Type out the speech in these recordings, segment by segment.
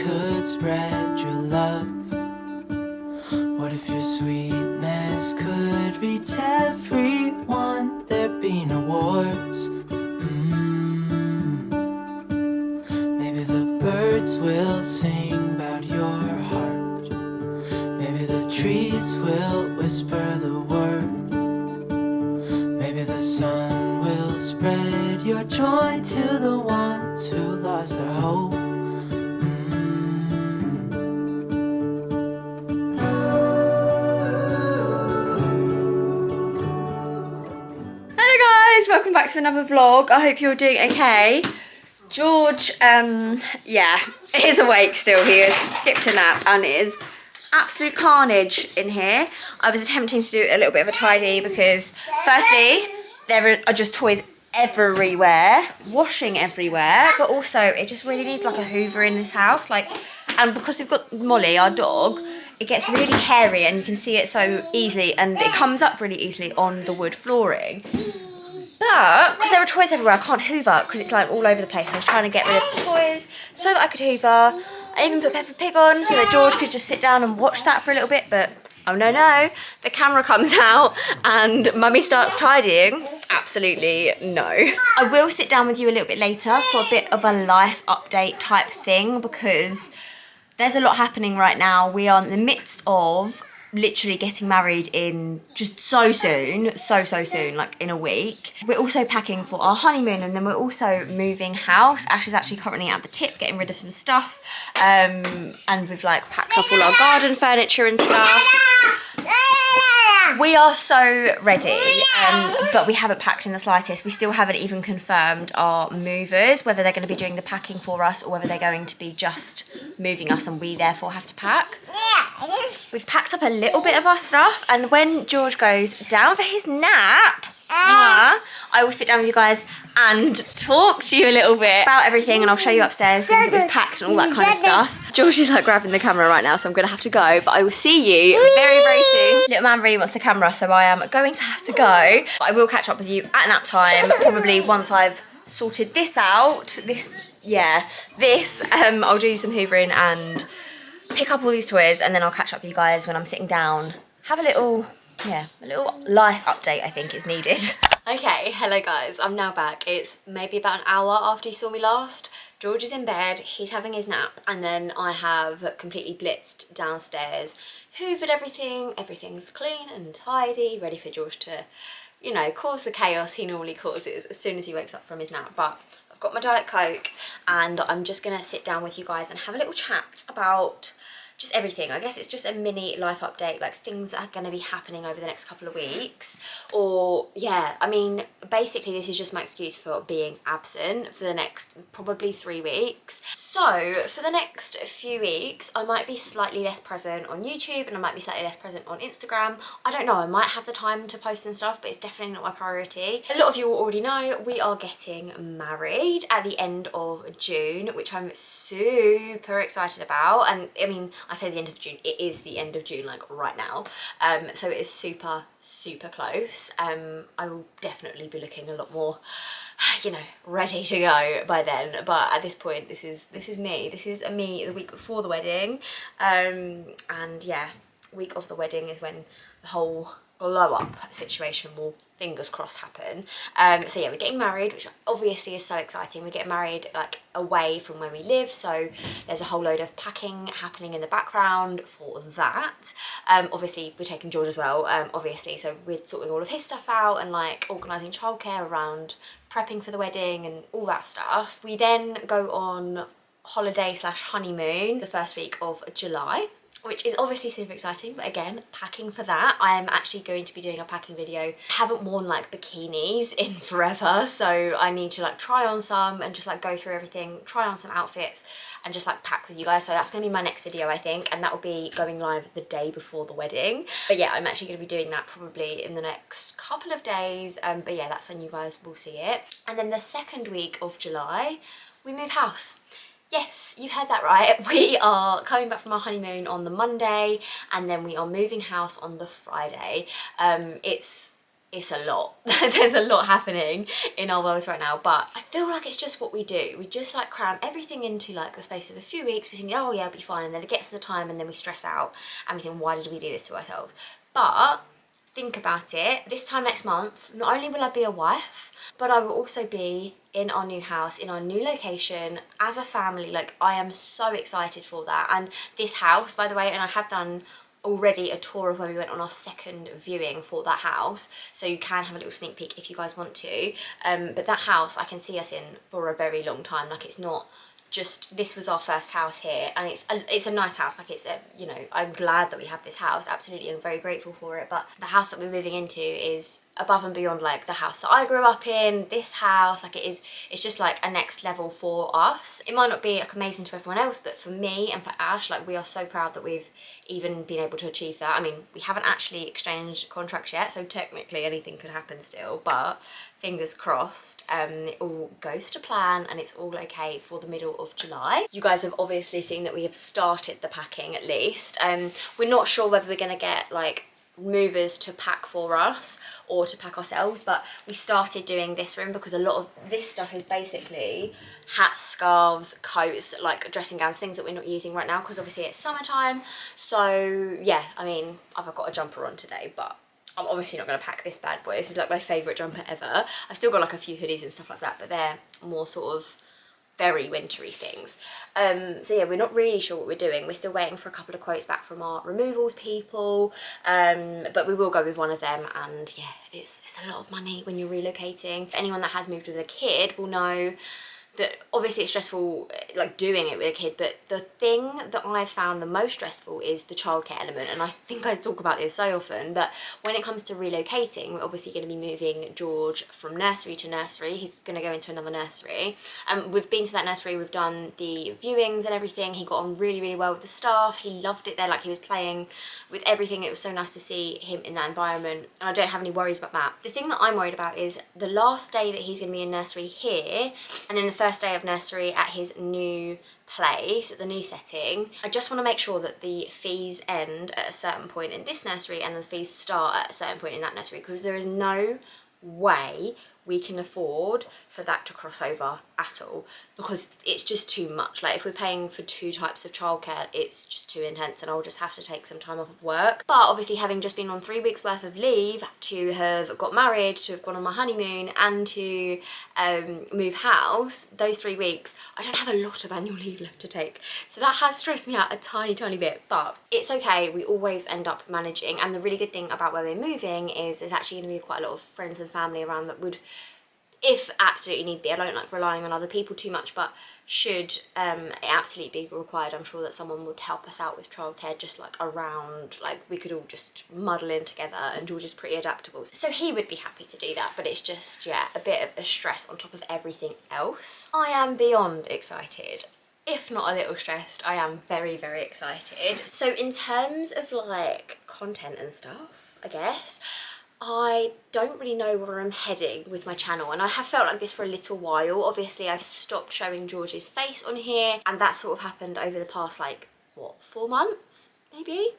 could spread your love? What if your sweetness could reach everyone? There'd be no wars. Maybe the birds will sing about your heart. Maybe the trees will whisper the word. Maybe the sun will spread your joy to the ones who lost their hope. Welcome back to another vlog. I hope you're doing okay. George, yeah, is awake still. He has skipped a nap and it is absolute carnage in here. I was attempting to do a little bit of a tidy because firstly, there are just toys everywhere, washing everywhere, but also it just really needs like a hoover in this house. And because we've got Molly, our dog, it gets really hairy and you can see it so easily and it comes up really easily on the wood flooring. But because there are toys everywhere, I can't hoover because it's like all over the place. So I was trying to get rid of the toys so that I could hoover. I even put Peppa Pig on so that George could just sit down and watch that for a little bit. But oh no, the camera comes out and Mummy starts tidying. Absolutely no. I will sit down with you a little bit later for a bit of a life update type thing because there's a lot happening right now. We are in the midst of literally getting married in just so soon, like in a week. We're also packing for our honeymoon and then we're also moving house. Ash is actually currently at the tip getting rid of some stuff, and we've like packed up all our garden furniture and stuff. We are so ready, but we haven't packed in the slightest. We still haven't even confirmed our movers, whether they're going to be doing the packing for us or whether they're going to be just moving us and we therefore have to pack. We've packed up a little bit of our stuff and when George goes down for his nap, I will sit down with you guys and talk to you a little bit about everything and I'll show you upstairs things that we've packed and all that kind of stuff. George is like grabbing the camera right now so I'm going to have to go, but I will see you very, very soon. Little man really wants the camera so I am going to have to go, but I will catch up with you at nap time, probably once I've sorted this out. I'll do some hoovering and pick up all these toys and then I'll catch up with you guys when I'm sitting down. Have a little life update I think is needed. Okay, hello guys, I'm now back. It's maybe about an hour after you saw me last. George is in bed, he's having his nap, and then I have completely blitzed downstairs, hoovered everything, everything's clean and tidy, ready for George to, you know, cause the chaos he normally causes as soon as he wakes up from his nap. But I've got my Diet Coke and I'm just gonna sit down with you guys and have a little chat about just everything. I guess it's just a mini life update, like things that are going to be happening over the next couple of weeks. Or yeah, I mean, basically this is just my excuse for being absent for the next probably 3 weeks. So for the next few weeks, I might be slightly less present on YouTube and I might be slightly less present on Instagram. I don't know, I might have the time to post and stuff, but it's definitely not my priority. A lot of you will already know we are getting married at the end of June, which I'm super excited about. And I mean, I say the end of June, it is the end of June, like right now. So it is super close. I will definitely be looking a lot more, you know, ready to go by then, but at this point this is me the week before the wedding, and yeah, week of the wedding is when the whole blow up situation will, fingers crossed, happen. So yeah, we're getting married, which obviously is so exciting. We're getting married like away from where we live, so there's a whole load of packing happening in the background for that. Obviously we're taking George as well, obviously, so we're sorting all of his stuff out and like organising childcare around prepping for the wedding and all that stuff. We then go on holiday / honeymoon the first week of July, which is obviously super exciting, but again, packing for that. I am actually going to be doing a packing video. I haven't worn like bikinis in forever, so I need to like try on some and just like go through everything, try on some outfits and just like pack with you guys. So that's gonna be my next video, I think, and that will be going live the day before the wedding. But yeah, I'm actually gonna be doing that probably in the next couple of days, but yeah, that's when you guys will see it. And then the second week of July, we move house. Yes, you heard that right. We are coming back from our honeymoon on the Monday and then we are moving house on the Friday. It's it's a lot. There's a lot happening in our world right now, but I feel like it's just what we do. We just like cram everything into like the space of a few weeks. We think, oh yeah, it'll be fine, and then it gets to the time and then we stress out and we think, why did we do this to ourselves? But think about it, this time next month, not only will I be a wife, but I will also be in our new house, in our new location, as a family. Like, I am so excited for that. And this house, by the way, and I have done already a tour of where we went on our second viewing for that house, so you can have a little sneak peek if you guys want to. But that house I can see us in for a very long time. Like, it's not just, this was our first house here, and it's a nice house. Like, it's a, you know, I'm glad that we have this house, absolutely. I'm very grateful for it, but the house that we're moving into is above and beyond like the house that I grew up in. This house, like, it's just like a next level for us. It might not be like amazing to everyone else, but for me and for Ash, like, we are so proud that we've even been able to achieve that. I mean, we haven't actually exchanged contracts yet, so technically anything could happen still, but fingers crossed, it all goes to plan and it's all okay for the middle of July. You guys have obviously seen that we have started the packing at least. We're not sure whether we're gonna get like movers to pack for us or to pack ourselves, but we started doing this room because a lot of this stuff is basically hats, scarves, coats, like dressing gowns, things that we're not using right now because obviously it's summertime. So yeah, I mean, I've got a jumper on today, but I'm obviously not going to pack this bad boy. This is like my favourite jumper ever. I've still got like a few hoodies and stuff like that, but they're more sort of very wintry things. So yeah, we're not really sure what we're doing. We're still waiting for a couple of quotes back from our removals people, but we will go with one of them. And yeah, it's a lot of money when you're relocating. Anyone that has moved with a kid will know that obviously it's stressful, like doing it with a kid, but the thing that I've found the most stressful is the childcare element. And I think I talk about this so often, but when it comes to relocating, we're obviously going to be moving George from nursery to nursery. He's going to go into another nursery. We've been to that nursery, we've done the viewings and everything. He got on really, really well with the staff. He loved it there, like he was playing with everything. It was so nice to see him in that environment, and I don't have any worries about that. The thing that I'm worried about is the last day that he's going to be in nursery here, and then the first day of nursery at his new place, at the new setting. I just want to make sure that the fees end at a certain point in this nursery and the fees start at a certain point in that nursery, because there is no way we can afford for that to cross over at all, because it's just too much. Like, if we're paying for 2 types of childcare, it's just too intense, and I'll just have to take some time off of work. But obviously, having just been on 3 weeks worth of leave, to have got married, to have gone on my honeymoon, and to move house, those 3 weeks, I don't have a lot of annual leave left to take. So that has stressed me out a tiny, tiny bit, but it's okay. We always end up managing. And the really good thing about where we're moving is there's actually going to be quite a lot of friends and family around that would, if absolutely need be, I don't like relying on other people too much, but should it absolutely be required, I'm sure that someone would help us out with childcare, just like around, like we could all just muddle in together, and George is pretty adaptable. So he would be happy to do that, but it's just, yeah, a bit of a stress on top of everything else. I am beyond excited. If not a little stressed, I am very, very excited. So in terms of like content and stuff, I guess, I don't really know where I'm heading with my channel, and I have felt like this for a little while. Obviously, I've stopped showing George's face on here, and that sort of happened over the past, like, what, 4 months? Maybe?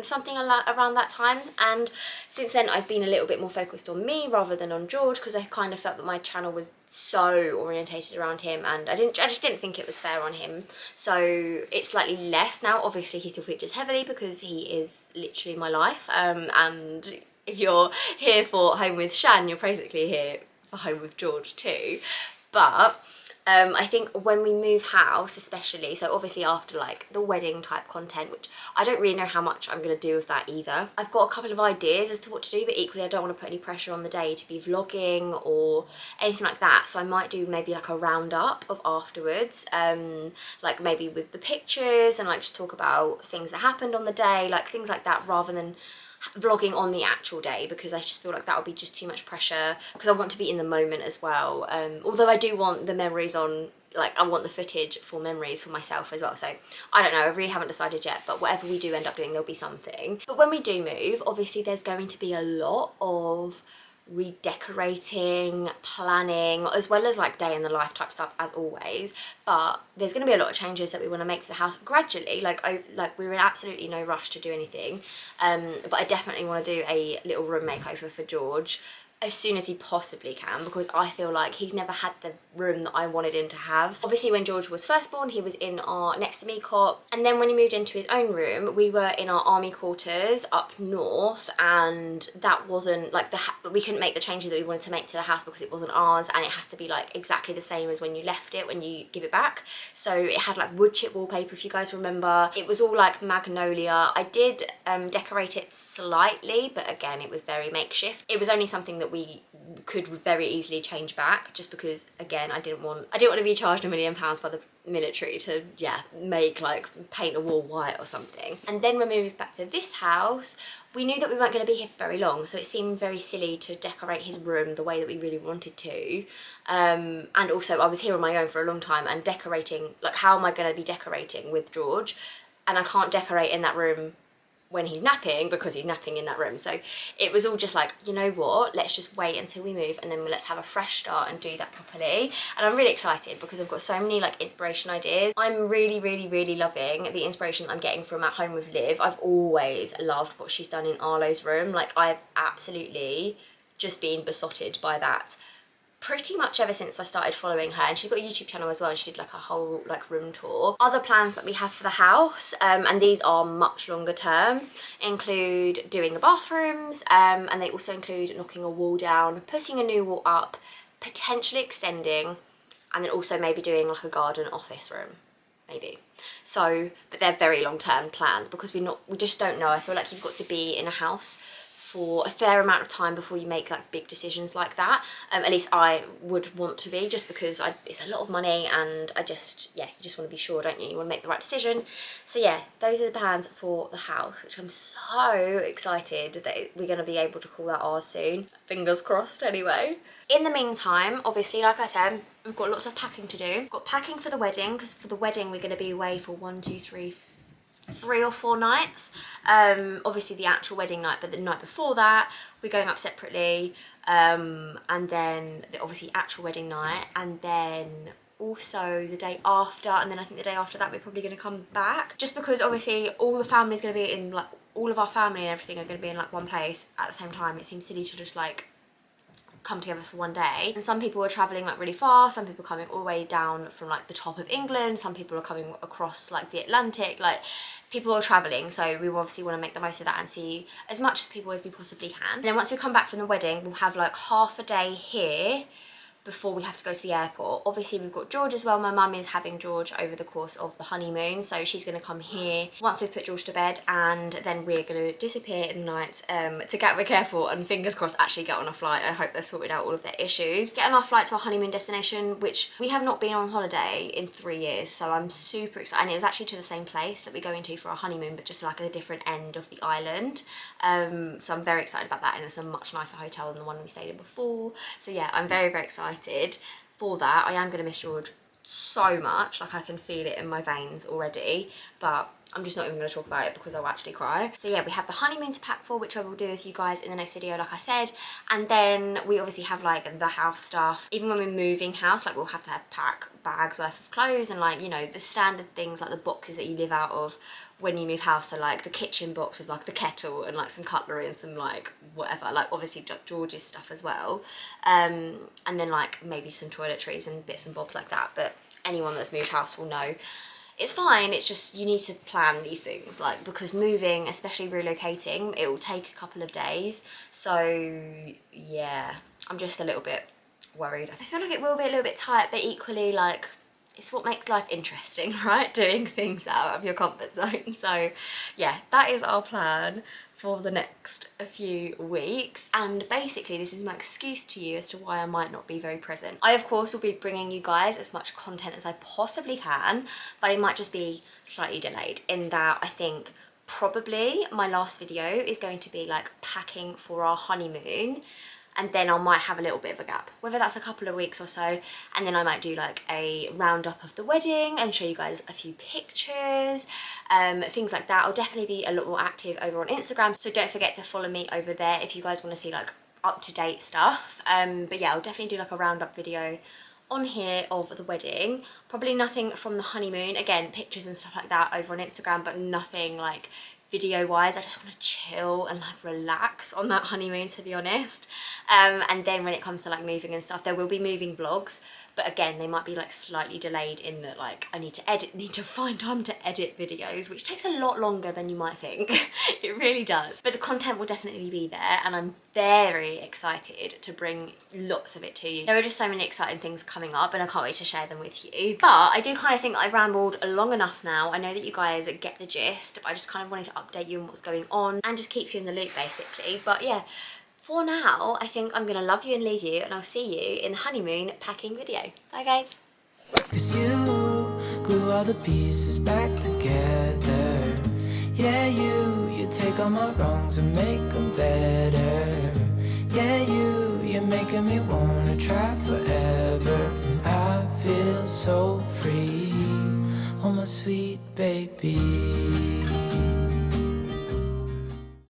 Something around that time. And since then, I've been a little bit more focused on me rather than on George, because I kind of felt that my channel was so orientated around him, and I just didn't think it was fair on him. So it's slightly less now. Obviously, he still features heavily because he is literally my life, and if you're here for Home with Shan, you're basically here for Home with George too. But I think when we move house especially, so obviously after like the wedding type content, which I don't really know how much I'm going to do with that either. I've got a couple of ideas as to what to do, but equally I don't want to put any pressure on the day to be vlogging or anything like that. So I might do maybe like a roundup of afterwards, like maybe with the pictures, and like just talk about things that happened on the day, like things like that, rather than vlogging on the actual day, because I just feel like that would be just too much pressure, because I want to be in the moment as well. Although I do want the memories on, like I want the footage for memories for myself as well. So I don't know, I really haven't decided yet, but whatever we do end up doing, there'll be something. But when we do move, obviously there's going to be a lot of redecorating, planning, as well as like day in the life type stuff as always. But there's going to be a lot of changes that we want to make to the house gradually. Like we're in absolutely no rush to do anything, but I definitely want to do a little room makeover for George as soon as we possibly can, because I feel like he's never had the room that I wanted him to have. Obviously when George was first born, he was in our next to me cot, and then when he moved into his own room, we were in our army quarters up north, and that wasn't like we couldn't make the changes that we wanted to make to the house because it wasn't ours, and it has to be like exactly the same as when you left it, when you give it back. So it had like wood chip wallpaper, if you guys remember. It was all like magnolia. I did decorate it slightly, but again, it was very makeshift. It was only something that we could very easily change back, just because again, I didn't want to be charged £1 million by the military to make like paint a wall white or something. And then when we moved back to this house, we knew that we weren't going to be here for very long, so it seemed very silly to decorate his room the way that we really wanted to. And also I was here on my own for a long time, and decorating, like how am I going to be decorating with George, and I can't decorate in that room when he's napping because he's napping in that room. So it was all just like, you know what, let's just wait until we move, and then let's have a fresh start and do that properly. And I'm really excited because I've got so many like inspiration ideas. I'm really loving the inspiration that I'm getting from At Home with Liv. I've always loved what she's done in Arlo's room. Like I've absolutely just been besotted by that pretty much ever since I started following her. And she's got a YouTube channel as well, and she did like a whole like room tour. Other plans that we have for the house, and these are much longer term, include doing the bathrooms, and they also include knocking a wall down, putting a new wall up, potentially extending, and then also maybe doing like a garden office room, maybe. So, but they're very long-term plans because we just don't know. I feel like you've got to be in a house for a fair amount of time before you make like big decisions like that. At least I would want to be, just because it's a lot of money, and you just want to be sure, don't you? You want to make the right decision. So yeah, those are the plans for the house, which I'm so excited that we're going to be able to call that ours soon. Fingers crossed anyway. In the meantime, obviously, like I said, we've got lots of packing to do. We've got packing for the wedding, because for the wedding we're going to be away for 3 or 4 nights. Obviously the actual wedding night, but the night before that we're going up separately, and then obviously actual wedding night, and then also the day after, and then I think the day after that we're probably going to come back, just because obviously all the family's going to be in, like all of our family and everything are going to be in like one place at the same time. It seems silly to just like come together for one day. And some people are traveling like really far, some people are coming all the way down from like the top of England, some people are coming across like the Atlantic, like people are traveling, so we obviously want to make the most of that and see as much people as we possibly can. And then once we come back from the wedding, we'll have like half a day here before we have to go to the airport. Obviously we've got George as well. My mum is having George over the course of the honeymoon, so she's going to come here once we've put George to bed, and then we're going to disappear in the night to Gatwick Airport, and fingers crossed actually get on a flight. I hope they've sorted out all of their issues. Get on our flight to our honeymoon destination, which we have not been on holiday in 3 years, so I'm super excited. And it was actually to the same place that we're going to for our honeymoon, but just like at a different end of the island. So I'm very excited about that, and it's a much nicer hotel than the one we stayed in before. So yeah, I'm very excited for that. I am going to miss George so much, like I can feel it in my veins already, but I'm just not even going to talk about it because I'll actually cry. So yeah, we have the honeymoon to pack for, which I will do with you guys in the next video, like I said. And then we obviously have like the house stuff. Even when we're moving house, like we'll have to pack bags worth of clothes, and like, you know, the standard things like the boxes that you live out of when you move house. So like the kitchen box with like the kettle and like some cutlery and some like whatever, like obviously George's stuff as well, and then like maybe some toiletries and bits and bobs like that. But anyone that's moved house will know it's fine. It's just you need to plan these things, like, because moving, especially relocating, it will take a couple of days. So yeah, I'm just a little bit worried. I feel like it will be a little bit tight, but equally like it's what makes life interesting, right? Doing things out of your comfort zone. So yeah, that is our plan for the next few weeks, and basically this is my excuse to you as to why I might not be very present. I of course will be bringing you guys as much content as I possibly can, but it might just be slightly delayed in that I think probably my last video is going to be like packing for our honeymoon, and then I might have a little bit of a gap, whether that's a couple of weeks or so, and then I might do like a roundup of the wedding and show you guys a few pictures, things like that. I'll definitely be a lot more active over on Instagram, so don't forget to follow me over there if you guys want to see like up-to-date stuff. But yeah, I'll definitely do like a roundup video on here of the wedding. Probably nothing from the honeymoon, again pictures and stuff like that over on Instagram, but nothing like video wise. I just want to chill and like relax on that honeymoon, to be honest. And then when it comes to like moving and stuff, there will be moving vlogs, but again, they might be like slightly delayed in that like I need to find time to edit videos, which takes a lot longer than you might think. It really does. But the content will definitely be there, and I'm very excited to bring lots of it to you. There are just so many exciting things coming up, and I can't wait to share them with you. But I do kind of think that I've rambled long enough now. I know that you guys get the gist, but I just kind of wanted to update you on what's going on and just keep you in the loop basically. But yeah, for now, I think I'm gonna love you and leave you, and I'll see you in the honeymoon packing video. Bye guys. 'Cause you glue all the pieces back together. Yeah, you take all my wrongs and make them better. Yeah, you're making me wanna try forever. And I feel so free, oh my sweet baby.